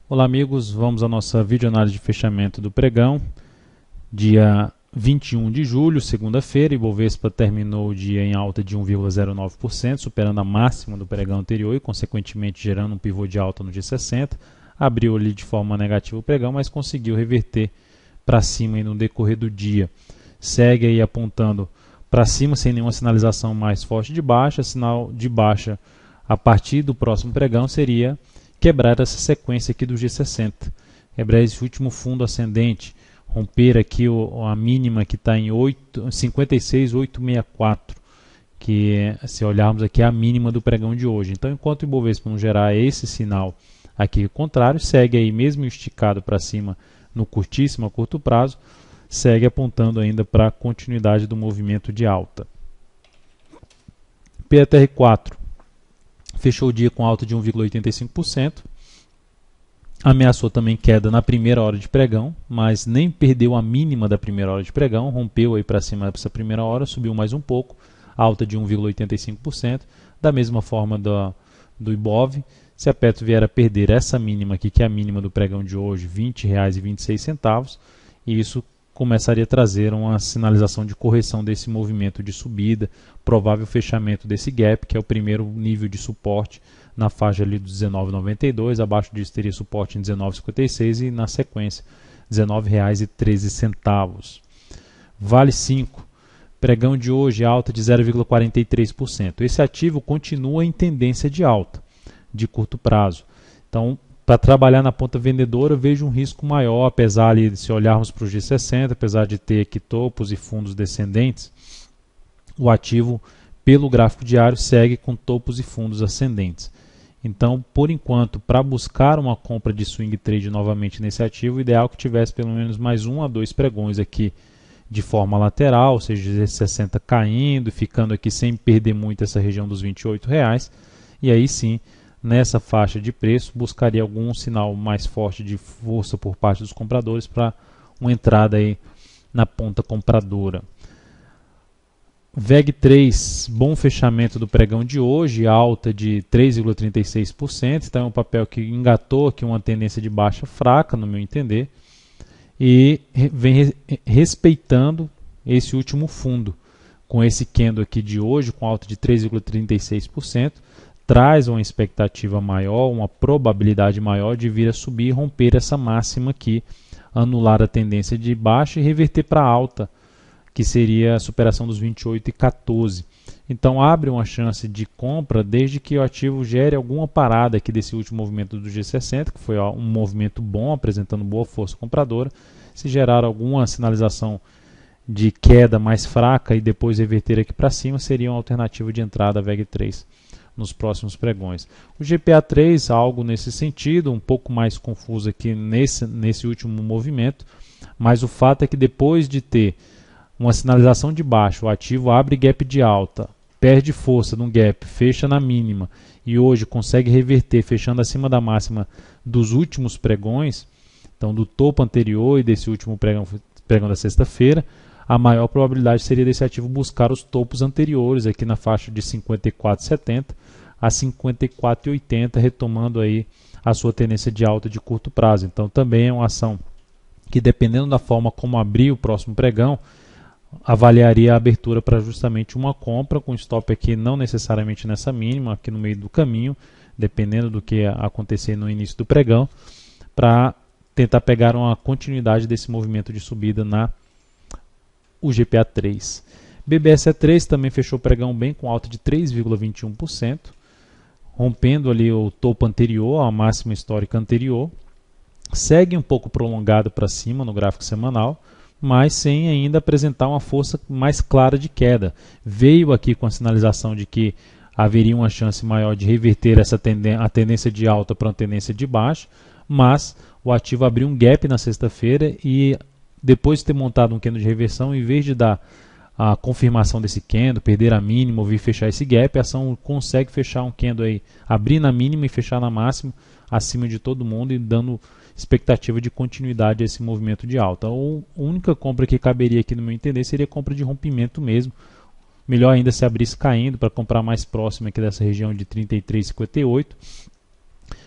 Olá amigos, vamos à nossa videoanálise de fechamento do pregão, dia 21 de julho, segunda-feira. Ibovespa terminou o dia em alta de 1,09%, superando a máxima do pregão anterior e consequentemente gerando um pivô de alta no dia 60. Abriu ali de forma negativa o pregão, mas conseguiu reverter para cima aí no decorrer do dia. Segue aí apontando para cima sem nenhuma sinalização mais forte de baixa. Sinal de baixa a partir do próximo pregão seria quebrar essa sequência aqui do G60, quebrar esse último fundo ascendente, romper aqui a mínima que está em 56,864, que se olharmos aqui é a mínima do pregão de hoje. Então, enquanto o Ibovespa não gerar esse sinal aqui contrário, segue aí mesmo esticado para cima no curtíssimo a curto prazo, segue apontando ainda para a continuidade do movimento de alta. PTR4 fechou o dia com alta de 1,85%, ameaçou também queda na primeira hora de pregão, mas nem perdeu a mínima da primeira hora de pregão, rompeu aí para cima dessa primeira hora, subiu mais um pouco, alta de 1,85%, da mesma forma do Ibov. Se a Petro vier a perder essa mínima aqui, que é a mínima do pregão de hoje, R$ 20,26, e isso começaria a trazer uma sinalização de correção desse movimento de subida, provável fechamento desse gap, que é o primeiro nível de suporte na faixa ali dos R$19,92, abaixo disso teria suporte em R$19,56 e na sequência R$19,13. Vale 5, pregão de hoje alta de 0,43%. Esse ativo continua em tendência de alta, de curto prazo. Então, para trabalhar na ponta vendedora, eu vejo um risco maior, apesar de, se olharmos para o G60, apesar de ter aqui topos e fundos descendentes, o ativo, pelo gráfico diário, segue com topos e fundos ascendentes. Então, por enquanto, para buscar uma compra de swing trade novamente nesse ativo, o ideal é que tivesse pelo menos mais 1 a 2 pregões aqui de forma lateral, ou seja, G60 caindo e ficando aqui sem perder muito essa região dos R$28, e aí sim, nessa faixa de preço, buscaria algum sinal mais forte de força por parte dos compradores para uma entrada aí na ponta compradora. VEG3, bom fechamento do pregão de hoje, alta de 3,36%, então é um papel que engatou aqui uma tendência de baixa fraca, no meu entender, e vem respeitando esse último fundo, com esse candle aqui de hoje, com alta de 3,36%, traz uma expectativa maior, uma probabilidade maior de vir a subir e romper essa máxima aqui, anular a tendência de baixa e reverter para alta, que seria a superação dos 28,14. Então abre uma chance de compra desde que o ativo gere alguma parada aqui desse último movimento do G60, que foi um movimento bom, apresentando boa força compradora. Se gerar alguma sinalização de queda mais fraca e depois reverter aqui para cima, seria uma alternativa de entrada VEG3 nos próximos pregões. O GPA3, algo nesse sentido, um pouco mais confuso aqui nesse último movimento, mas o fato é que depois de ter uma sinalização de baixa, o ativo abre gap de alta, perde força num gap, fecha na mínima e hoje consegue reverter fechando acima da máxima dos últimos pregões, então do topo anterior e desse último pregão da sexta-feira, a maior probabilidade seria desse ativo buscar os topos anteriores aqui na faixa de 54,70 a 54,80, retomando aí a sua tendência de alta de curto prazo. Então também é uma ação que, dependendo da forma como abrir o próximo pregão, avaliaria a abertura para justamente uma compra com stop aqui não necessariamente nessa mínima, aqui no meio do caminho, dependendo do que acontecer no início do pregão, para tentar pegar uma continuidade desse movimento de subida na o GPA3. BBSE3 também fechou o pregão bem com alta de 3,21%, rompendo ali o topo anterior, a máxima histórica anterior. Segue um pouco prolongado para cima no gráfico semanal, mas sem ainda apresentar uma força mais clara de queda. Veio aqui com a sinalização de que haveria uma chance maior de reverter a tendência de alta para uma tendência de baixa, mas o ativo abriu um gap na sexta-feira e depois de ter montado um candle de reversão, em vez de dar a confirmação desse candle, perder a mínima ou vir fechar esse gap, a ação consegue fechar um candle aí, abrir na mínima e fechar na máxima, acima de todo mundo e dando expectativa de continuidade a esse movimento de alta. A única compra que caberia aqui no meu entender seria compra de rompimento mesmo. Melhor ainda se abrisse caindo para comprar mais próximo aqui dessa região de 33,58.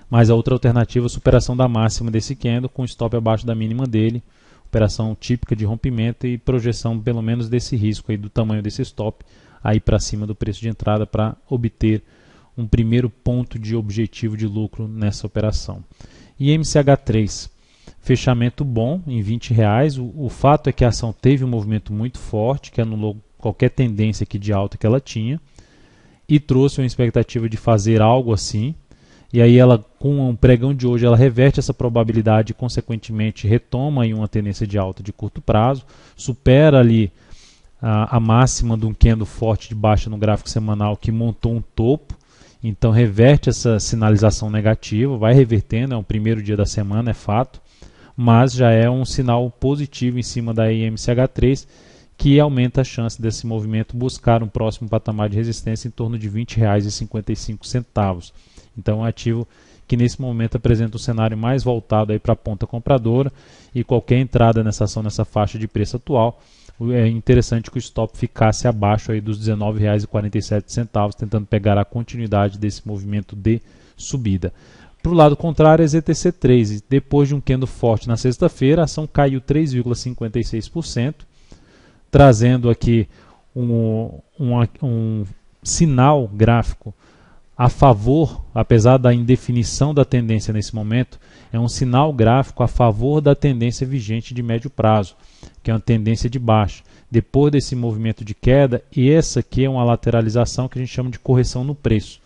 mas a outra alternativa é a superação da máxima desse candle com stop abaixo da mínima dele, operação típica de rompimento e projeção pelo menos desse risco aí, do tamanho desse stop aí para cima do preço de entrada para obter um primeiro ponto de objetivo de lucro nessa operação. E MCH3, fechamento bom em R$20. O fato é que a ação teve um movimento muito forte, que anulou qualquer tendência aqui de alta que ela tinha, e trouxe uma expectativa de fazer algo assim. E aí ela, com o pregão de hoje, ela reverte essa probabilidade e consequentemente retoma aí uma tendência de alta de curto prazo, supera ali a máxima de um candle forte de baixa no gráfico semanal que montou um topo. Então reverte essa sinalização negativa, vai revertendo, é o primeiro dia da semana, é fato, mas já é um sinal positivo em cima da IMCH3, que aumenta a chance desse movimento buscar um próximo patamar de resistência em torno de R$20,55. Então é um ativo que nesse momento apresenta um cenário mais voltado para a ponta compradora, e qualquer entrada nessa ação nessa faixa de preço atual, é interessante que o stop ficasse abaixo aí dos R$19,47, tentando pegar a continuidade desse movimento de subida. Para o lado contrário, a ZTC3, depois de um candle forte na sexta-feira, a ação caiu 3,56%, trazendo aqui um sinal gráfico a favor, apesar da indefinição da tendência nesse momento, é um sinal gráfico a favor da tendência vigente de médio prazo, que é uma tendência de baixa. Depois desse movimento de queda, e essa aqui é uma lateralização que a gente chama de correção no preço.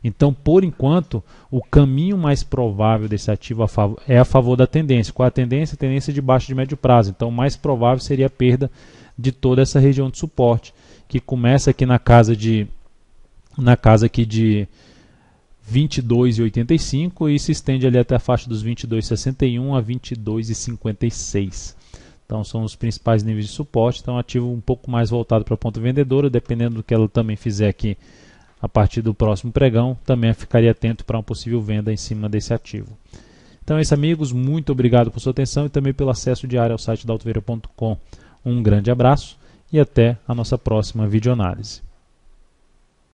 Então, por enquanto, o caminho mais provável desse ativo é a favor da tendência. Qual a tendência? A tendência de baixa de médio prazo. Então, o mais provável seria a perda de toda essa região de suporte, que começa aqui na casa aqui de 22,85 e se estende ali até a faixa dos 22,61 a 22,56. Então são os principais níveis de suporte. Então ativo um pouco mais voltado para a ponta vendedora, dependendo do que ela também fizer aqui a partir do próximo pregão, também ficaria atento para uma possível venda em cima desse ativo. Então é isso, amigos, muito obrigado por sua atenção e também pelo acesso diário ao site da Altoveira.com. Um grande abraço e até a nossa próxima videoanálise.